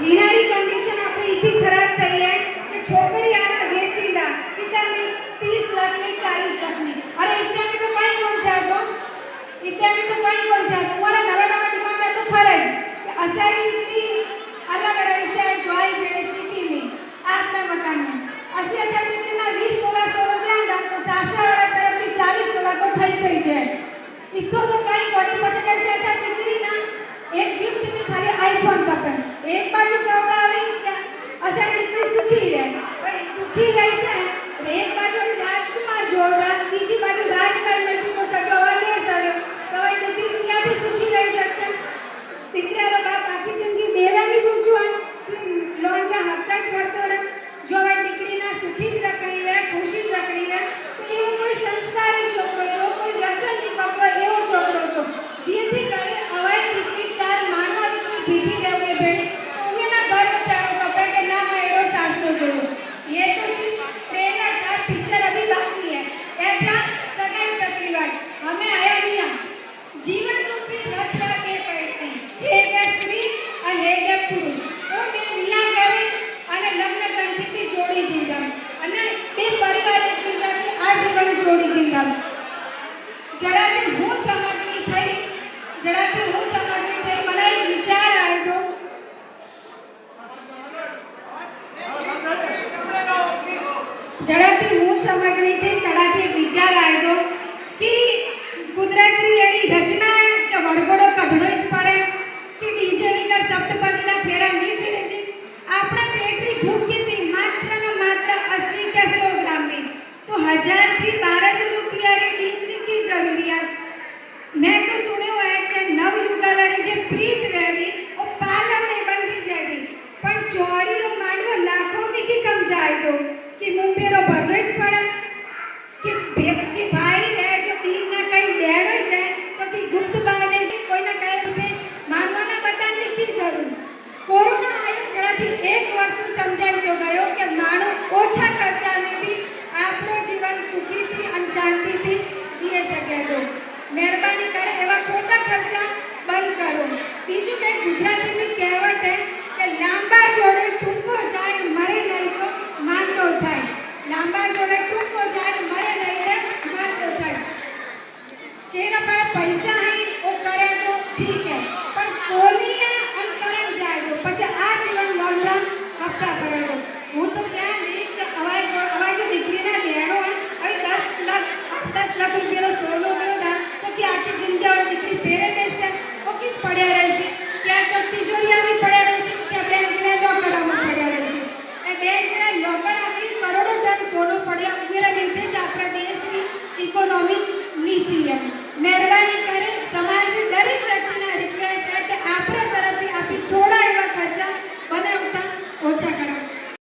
हीरारी condition આપણે इतनी खराब થઈ है कि छोकरी आना वेचींदा कितना में 30 लाख में 40 लाख में अरे इतने में तो कोई कोण था तो इतने में तो कोई कोण था तुम्हारा नवा नवा डिमांड तो खरज असाई इतनी अलग रही से जॉय पे सिटी में आपना मकान में असी असा कितना 20 तोला सोना देंदा तो सासरा वाला तरफ की 40 तोला तो થઈ જાય इतो तो कई कोनी पछे कैसे ऐसा दिकरी ना एक गिफ्ट में खाली आईफोन कपन एक बाजू कहवा आवे क्या असा दिकरी सुखी रहे पर सुखी रही से एक बाजू राजकुमार जोरदार बीजी बाजू राजकमल में तो सजवा ले सड़ो तो वही दिकरी क्या भी सुखी रही सकसे दिकरी रो बाप आखी जिंदगी देवे में जुजुआन लोन का हफ्ता करतो न जो वही दिकरी ना सुखी ज रखणी वे खुशी ज रखणी वे तो एवो कोई संस्कारी छोकरो जो कोई व्यसन नहीं करतो एवो छोकरो जो जेथी करे अवाई दिकरी चार मानवा बीच में भीठी रहवे भेड़ी तो उना गर्व थायो कपे के ना मैं एडो शास्त्रो जो ये तो सिर्फ ट्रेलर था पिक्चर अभी बाकी है ऐसा सगाई तकरीबन हमें आया नहीं जीवन रूपी रथ के पड़ते हे के स्त्री और हे के पुरुष वो बे विना करे અને લગ્ન ગ્રંથિથી જોડી જીંદા અને બે પરિવાર એકબીજાથી આજીવન જોડી જીંદા જડાથી હું સમજણી થઈ મને એક વિચાર આવ્યો જડાથી હું સમજણી થઈ તડાથી એક વિચાર આવ્યો કે કુદરતની એની રચના કે વડગડો કઢણો જ પડે કે ડીજે વગર સપ્તપદીના ફેરા નહીં ફેરે છે આપણે પેટની ભૂખ કેટલી માત્ર ને માત્ર 80 કે 100 ગ્રામની તો 1000 થી 1200 રૂપિયાની ડીશની की जरूरियात मैं तो सुने हुआ है कि नव युगालारी जे प्रीत वेदी वो पालम ने बंदी जाती पण चोरी रो मांडो लाखों में की कम जाए तो कि मुंबई रो भरवे ज पड़े कि भाई रे जो तीन ना कहीं देड़ो जाए तो कि गुप्त बाने कोई ना कहे उठे मानवाना बताने की जरूर कोरोना आयो जड़ाथी एक वस्तु समझाई तो गयो कि मानो ओछा खर्चा में भी आपरो जीवन सुखी थी और शांति थी जीए सके तो मेहरबानी करे एवा खोटा खर्चा बंद करो बीजू के गुजराती में कहेवत है कि लांबा जोड़े टूंको जाए मरे नहीं तो मानतो थाय लांबा जोड़े टूंको जाए मरे नहीं रे मानतो थाय चेहरा पर पैसा है वो करे तो ठीक है पर कोलिया अंतरण जाए तो પછી આ જીવન લોનના હપ્તા ભરેલો હું તો ક્યાં નહીં કે અવાય જો દીકરીના દેણો હોય હવે 10 લાખ રૂપિયાનો સોનો ગયો था तो कि आखी जिंदगी હવે દીકરી પહેરે બેસે તો કિત પડ્યા રહેશે ક્યાં તો તિજોરીમાં પડ્યા રહેશે કે બેંકના લોકરમાં પડ્યા રહેશે એ બેંકના લોકરમાં કરોડો ટન સોનું પડ્યા ઉમેરા લીધે જ આપણા દેશની ઇકોનોમી નીચી છે મહેરબાની કરે સમાજની દરેક વ્યક્તિ